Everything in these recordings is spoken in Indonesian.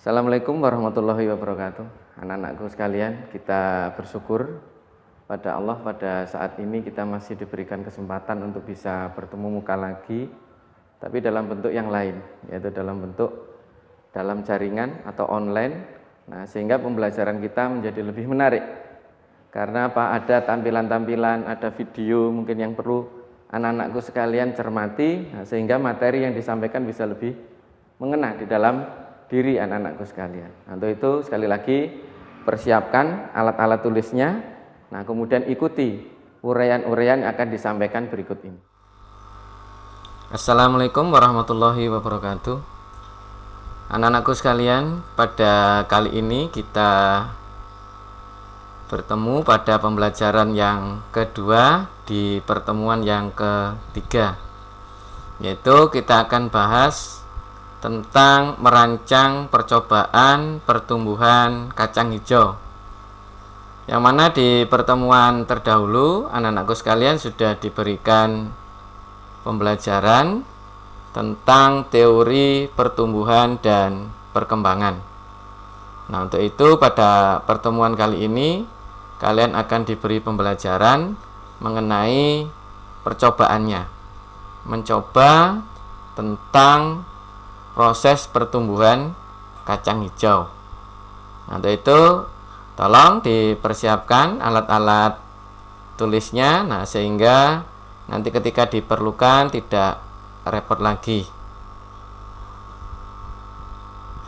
Assalamualaikum warahmatullahi wabarakatuh. Anak-anakku sekalian, kita bersyukur pada Allah pada saat ini kita masih diberikan kesempatan untuk bisa bertemu muka lagi, tapi dalam bentuk yang lain, yaitu dalam jaringan atau online. Nah, sehingga pembelajaran kita menjadi lebih menarik. Karena apa? Ada tampilan-tampilan, ada video mungkin yang perlu anak-anakku sekalian cermati, sehingga materi yang disampaikan bisa lebih mengena di dalam diri anak-anakku sekalian. Untuk itu sekali lagi persiapkan alat-alat tulisnya. Nah, kemudian ikuti uraian-uraian yang akan disampaikan berikut ini. Assalamualaikum warahmatullahi wabarakatuh. Anak-anakku sekalian, pada kali ini kita bertemu pada pembelajaran yang kedua di pertemuan yang ketiga, yaitu kita akan bahas tentang merancang percobaan pertumbuhan kacang hijau. Yang mana di pertemuan terdahulu anak-anakku sekalian sudah diberikan pembelajaran tentang teori pertumbuhan dan perkembangan. Nah, untuk itu pada pertemuan kali ini kalian akan diberi pembelajaran mengenai percobaannya. Mencoba tentang proses pertumbuhan kacang hijau. Nah, untuk itu tolong dipersiapkan alat-alat tulisnya, sehingga nanti ketika diperlukan tidak repot lagi.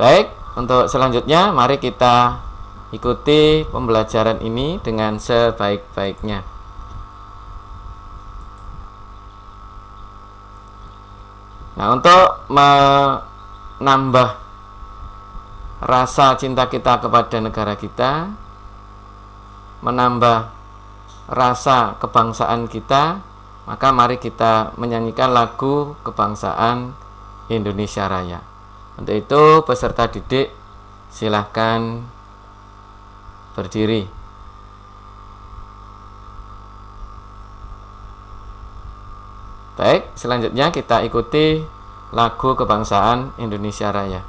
Baik, untuk selanjutnya mari kita ikuti pembelajaran ini dengan sebaik-baiknya. Nah, untuk menambah rasa cinta kita kepada negara kita, menambah rasa kebangsaan kita, maka mari kita menyanyikan lagu kebangsaan Indonesia Raya. Untuk itu peserta didik silahkan berdiri. Baik, selanjutnya kita ikuti lagu kebangsaan Indonesia Raya.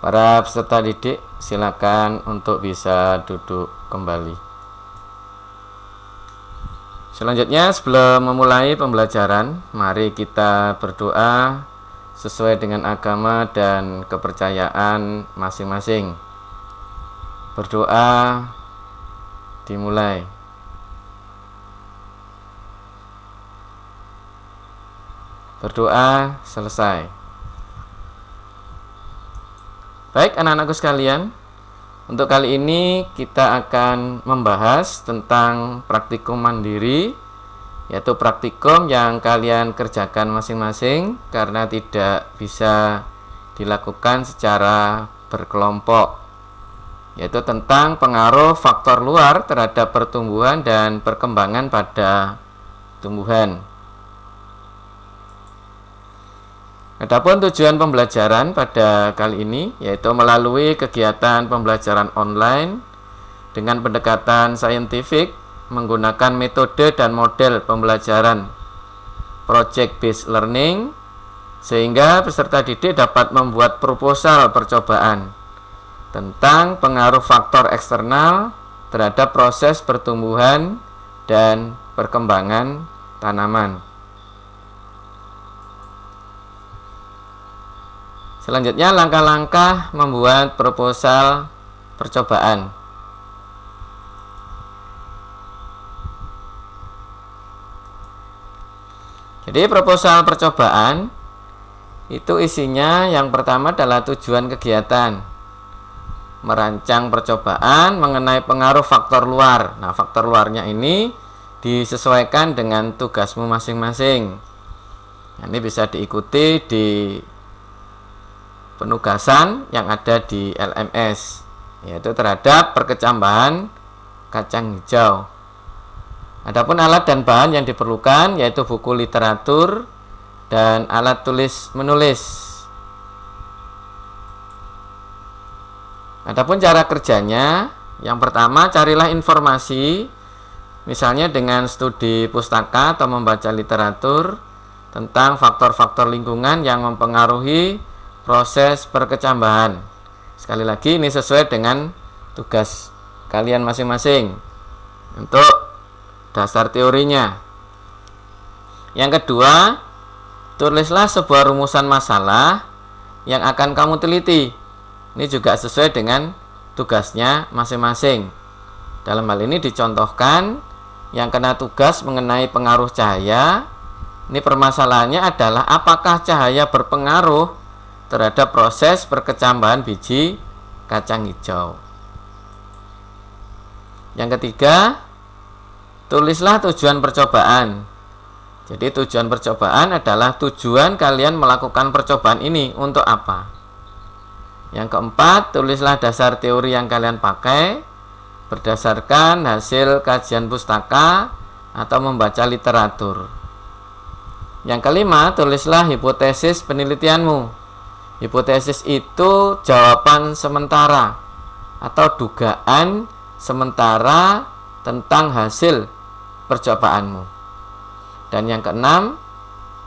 Para peserta didik, silakan untuk bisa duduk kembali. Selanjutnya, sebelum memulai pembelajaran, mari kita berdoa sesuai dengan agama dan kepercayaan masing-masing. Berdoa dimulai. Berdoa selesai. Baik anak-anakku sekalian, untuk kali ini kita akan membahas tentang praktikum mandiri, yaitu praktikum yang kalian kerjakan masing-masing karena tidak bisa dilakukan secara berkelompok, yaitu tentang pengaruh faktor luar terhadap pertumbuhan dan perkembangan pada tumbuhan. Adapun tujuan pembelajaran pada kali ini yaitu melalui kegiatan pembelajaran online dengan pendekatan saintifik menggunakan metode dan model pembelajaran project based learning, sehingga peserta didik dapat membuat proposal percobaan tentang pengaruh faktor eksternal terhadap proses pertumbuhan dan perkembangan tanaman. Selanjutnya, langkah-langkah membuat proposal percobaan. Jadi proposal percobaan itu isinya yang pertama adalah tujuan kegiatan, merancang percobaan mengenai pengaruh faktor luar. Nah, faktor luarnya ini disesuaikan dengan tugasmu masing-masing. Ini bisa diikuti di penugasan yang ada di LMS, yaitu terhadap perkecambahan kacang hijau. Adapun alat dan bahan yang diperlukan yaitu buku literatur dan alat tulis menulis. Adapun cara kerjanya, yang pertama carilah informasi, misalnya dengan studi pustaka atau membaca literatur tentang faktor-faktor lingkungan yang mempengaruhi proses perkecambahan. Sekali lagi, ini sesuai dengan tugas kalian masing-masing untuk dasar teorinya. Yang kedua, tulislah sebuah rumusan masalah yang akan kamu teliti. Ini juga sesuai dengan tugasnya masing-masing. Dalam hal ini dicontohkan yang kena tugas mengenai pengaruh cahaya. Ini permasalahannya adalah apakah cahaya berpengaruh terhadap proses perkecambahan biji kacang hijau. Yang ketiga, tulislah tujuan percobaan. Jadi tujuan percobaan adalah tujuan kalian melakukan percobaan ini untuk apa. Yang keempat, tulislah dasar teori yang kalian pakai berdasarkan hasil kajian pustaka atau membaca literatur. Yang kelima, tulislah hipotesis penelitianmu. Hipotesis itu jawaban sementara atau dugaan sementara tentang hasil percobaanmu. Dan yang keenam,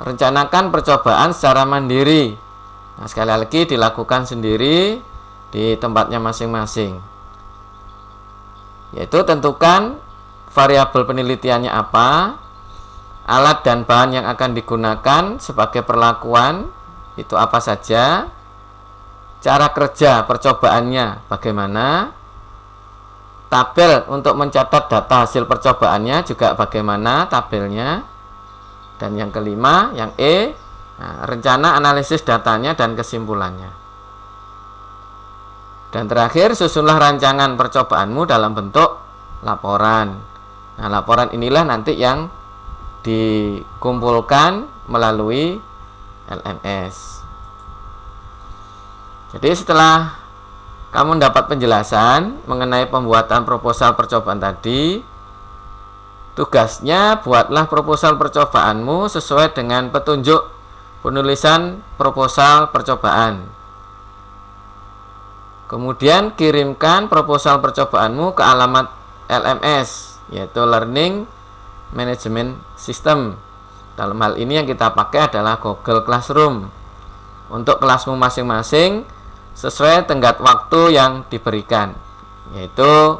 rencanakan percobaan secara mandiri. Nah, sekali lagi dilakukan sendiri di tempatnya masing-masing. Yaitu tentukan variabel penelitiannya apa, alat dan bahan yang akan digunakan sebagai perlakuan itu apa saja, cara kerja percobaannya bagaimana, tabel untuk mencatat data hasil percobaannya juga bagaimana tabelnya, dan yang kelima, yang E, rencana analisis datanya dan kesimpulannya. Dan terakhir, susunlah rancangan percobaanmu dalam bentuk laporan. Nah, laporan inilah nanti yang dikumpulkan melalui LMS. Jadi setelah kamu mendapat penjelasan mengenai pembuatan proposal percobaan tadi, tugasnya buatlah proposal percobaanmu sesuai dengan petunjuk penulisan proposal percobaan. Kemudian kirimkan proposal percobaanmu ke alamat LMS, yaitu Learning Management System. Dalam hal ini yang kita pakai adalah Google Classroom. Untuk kelasmu masing-masing, sesuai tenggat waktu yang diberikan, yaitu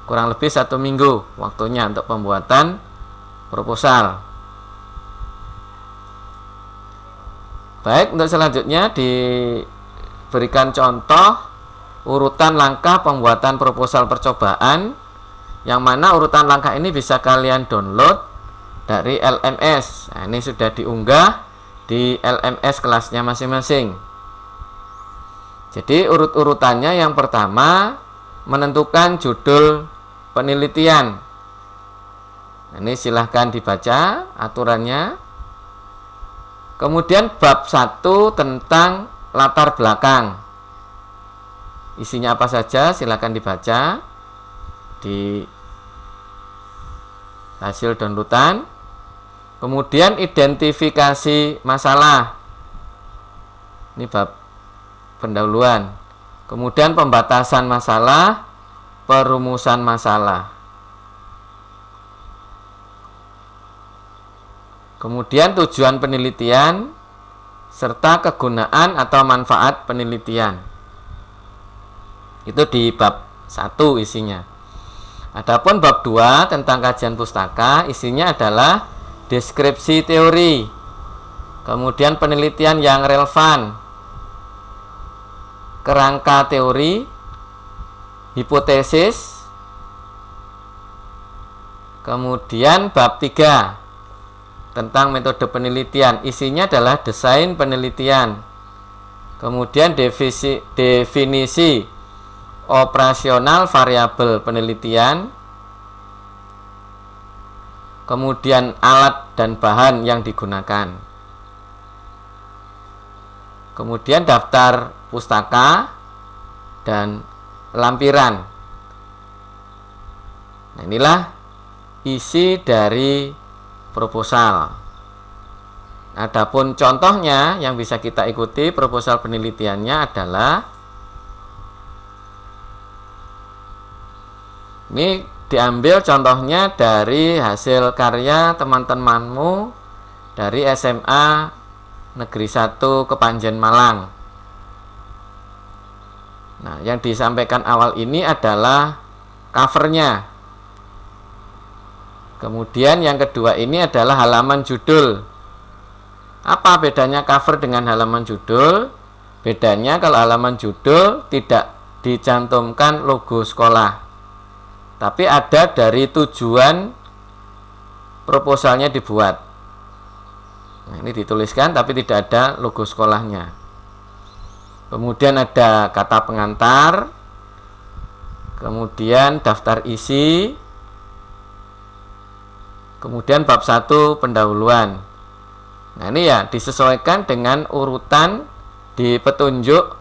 kurang lebih 1 minggu waktunya untuk pembuatan proposal. Baik, untuk selanjutnya diberikan contoh urutan langkah pembuatan proposal percobaan, yang mana urutan langkah ini bisa kalian download dari LMS. Nah, ini sudah diunggah di LMS kelasnya masing-masing. Jadi urut-urutannya, yang pertama menentukan judul penelitian. Nah, ini silahkan dibaca aturannya. Kemudian bab 1 tentang latar belakang. Isinya apa saja silahkan dibaca di hasil downloadan. Kemudian identifikasi masalah. Ini bab pendahuluan. Kemudian pembatasan masalah, perumusan masalah. Kemudian tujuan penelitian serta kegunaan atau manfaat penelitian. Itu di bab 1 isinya. Adapun bab 2 tentang kajian pustaka, isinya adalah deskripsi teori, kemudian penelitian yang relevan, kerangka teori, hipotesis. Kemudian bab 3 tentang metode penelitian, isinya adalah desain penelitian, kemudian definisi operasional variabel penelitian, kemudian alat dan bahan yang digunakan, kemudian daftar pustaka dan lampiran. Nah, inilah isi dari proposal. Adapun contohnya yang bisa kita ikuti proposal penelitiannya adalah ini, diambil contohnya dari hasil karya teman-temanmu dari SMA Negeri 1 Kepanjen Malang. Nah, yang disampaikan awal ini adalah covernya. Kemudian yang kedua ini adalah halaman judul. Apa bedanya cover dengan halaman judul? Bedanya kalau halaman judul tidak dicantumkan logo sekolah, tapi ada dari tujuan proposalnya dibuat. Nah, ini dituliskan tapi tidak ada logo sekolahnya. Kemudian ada kata pengantar, kemudian daftar isi, kemudian bab 1 pendahuluan. Nah, ini ya disesuaikan dengan urutan di petunjuk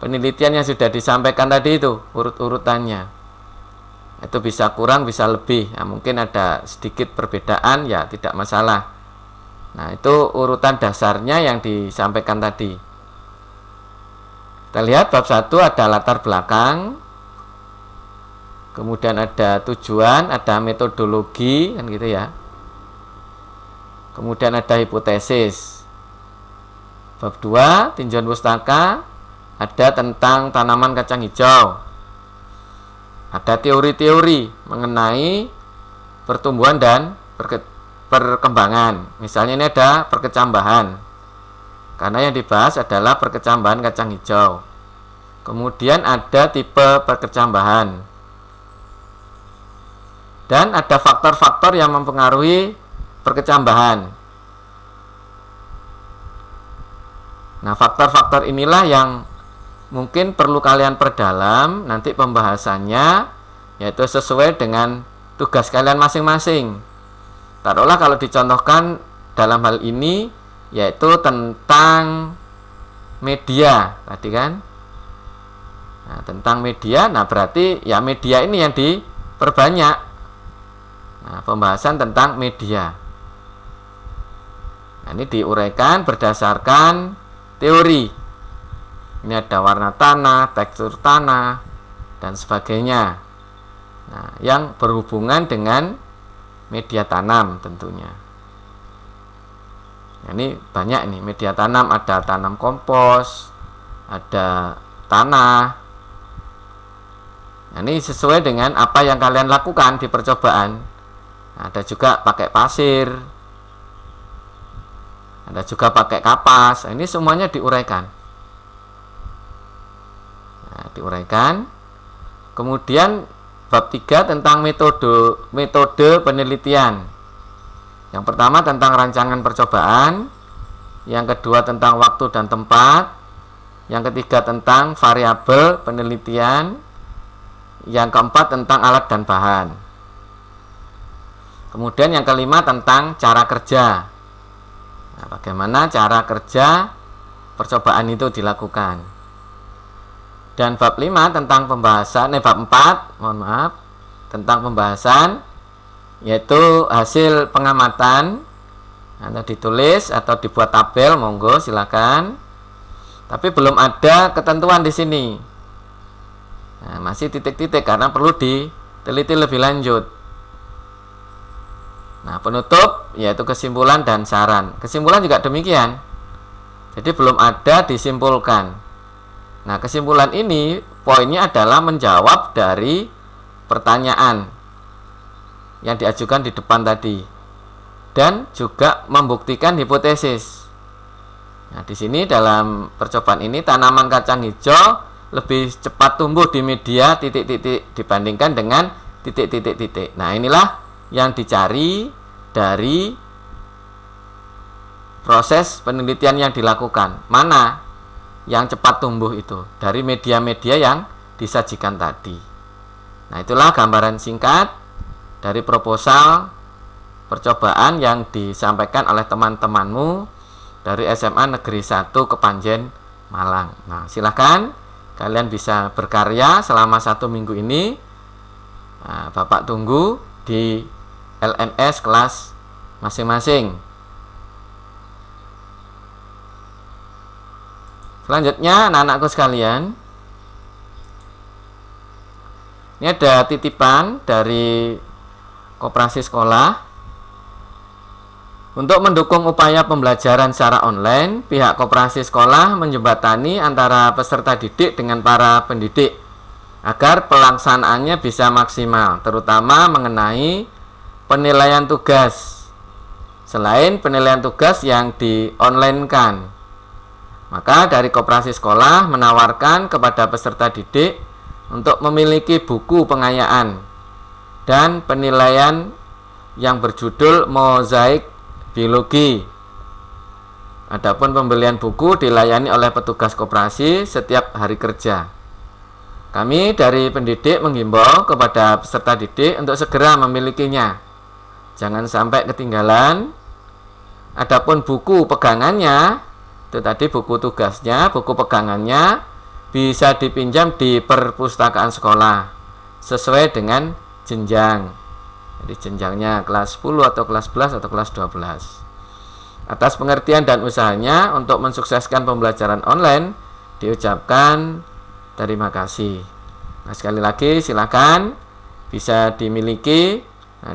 penelitian yang sudah disampaikan tadi itu, urut-urutannya. Itu bisa kurang, bisa lebih. Nah, mungkin ada sedikit perbedaan, ya tidak masalah. Nah, itu urutan dasarnya yang disampaikan tadi. Kita lihat bab 1 ada latar belakang, kemudian ada tujuan, ada metodologi, kan gitu ya. Kemudian ada hipotesis. Bab 2 tinjauan pustaka, ada tentang tanaman kacang hijau. Ada teori-teori mengenai pertumbuhan dan perkembangan. Misalnya ini ada perkecambahan, karena yang dibahas adalah perkecambahan kacang hijau. Kemudian ada tipe perkecambahan, dan ada faktor-faktor yang mempengaruhi perkecambahan. Nah, faktor-faktor inilah yang mungkin perlu kalian perdalam nanti pembahasannya, yaitu sesuai dengan tugas kalian masing-masing. Taruhlah kalau dicontohkan dalam hal ini, yaitu tentang media tadi kan. Nah, tentang media, nah berarti ya media ini yang diperbanyak. Nah, pembahasan tentang media. Nah, ini diuraikan berdasarkan teori. Ini ada warna tanah, tekstur tanah, dan sebagainya. Nah, yang berhubungan dengan media tanam tentunya. Nah, ini banyak nih media tanam, ada tanam kompos, ada tanah. Nah, ini sesuai dengan apa yang kalian lakukan di percobaan. Ada juga pakai pasir, ada juga pakai kapas. Nah, ini semuanya diuraikan. Nah, diuraikan. Kemudian bab 3 tentang metode penelitian. Yang pertama tentang rancangan percobaan, yang kedua tentang waktu dan tempat, yang ketiga tentang variabel penelitian, yang keempat tentang alat dan bahan. Kemudian yang kelima tentang cara kerja. Nah, bagaimana cara kerja percobaan itu dilakukan. Dan bab 5 tentang pembahasan, bab 4, tentang pembahasan, yaitu hasil pengamatan, atau ditulis atau dibuat tabel, monggo silakan. Tapi belum ada ketentuan di sini. Nah, masih titik-titik karena perlu diteliti lebih lanjut. Nah, penutup yaitu kesimpulan dan saran. Kesimpulan juga demikian. Jadi belum ada disimpulkan. Nah, kesimpulan ini poinnya adalah menjawab dari pertanyaan yang diajukan di depan tadi dan juga membuktikan hipotesis. Nah, di sini dalam percobaan ini tanaman kacang hijau lebih cepat tumbuh di media titik-titik dibandingkan dengan titik-titik-titik. Nah, inilah yang dicari dari proses penelitian yang dilakukan. Mana yang cepat tumbuh itu dari media-media yang disajikan tadi. Nah, itulah gambaran singkat dari proposal percobaan yang disampaikan oleh teman-temanmu dari SMA Negeri 1 Kepanjen, Malang. Nah, silahkan kalian bisa berkarya selama 1 minggu ini. Nah, Bapak tunggu di LMS kelas masing-masing. Selanjutnya anak-anakku sekalian, ini ada titipan dari koperasi sekolah. Untuk mendukung upaya pembelajaran secara online, pihak koperasi sekolah menjembatani antara peserta didik dengan para pendidik agar pelaksanaannya bisa maksimal, terutama mengenai penilaian tugas. Selain penilaian tugas yang di-online-kan, maka dari koperasi sekolah menawarkan kepada peserta didik untuk memiliki buku pengayaan dan penilaian yang berjudul Mozaik Biologi. Adapun pembelian buku dilayani oleh petugas koperasi setiap hari kerja. Kami dari pendidik menghimbau kepada peserta didik untuk segera memilikinya. Jangan sampai ketinggalan. Adapun buku pegangannya, itu tadi buku tugasnya, buku pegangannya bisa dipinjam di perpustakaan sekolah sesuai dengan jenjang. Jadi jenjangnya kelas 10 atau kelas 11 atau kelas 12. Atas pengertian dan usahanya untuk mensukseskan pembelajaran online, diucapkan terima kasih. Nah, sekali lagi silakan bisa dimiliki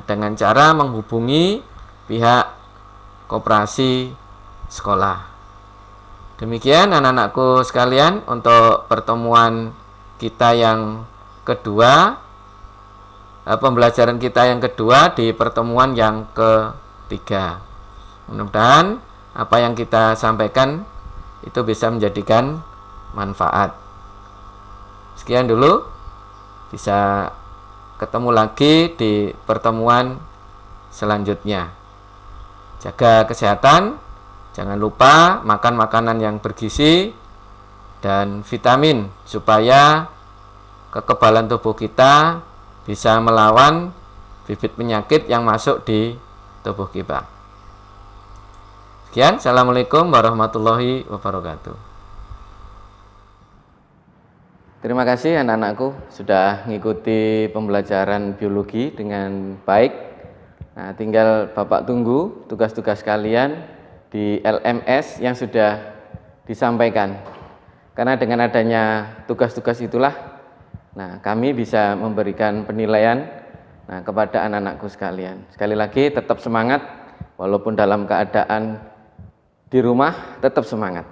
dengan cara menghubungi pihak koperasi sekolah. Demikian anak-anakku sekalian untuk pertemuan kita yang kedua, pembelajaran kita yang kedua di pertemuan yang ketiga. Mudah-mudahan apa yang kita sampaikan itu bisa menjadikan manfaat. Sekian dulu, bisa ketemu lagi di pertemuan selanjutnya. Jaga kesehatan, jangan lupa makan makanan yang bergizi dan vitamin supaya kekebalan tubuh kita bisa melawan bibit penyakit yang masuk di tubuh kita. Sekian, assalamualaikum warahmatullahi wabarakatuh. Terima kasih anak-anakku sudah mengikuti pembelajaran biologi dengan baik. Nah, tinggal Bapak tunggu tugas-tugas kalian di LMS yang sudah disampaikan. Karena dengan adanya tugas-tugas itulah kami bisa memberikan penilaian kepada anak-anakku sekalian. Sekali lagi tetap semangat, walaupun dalam keadaan di rumah tetap semangat.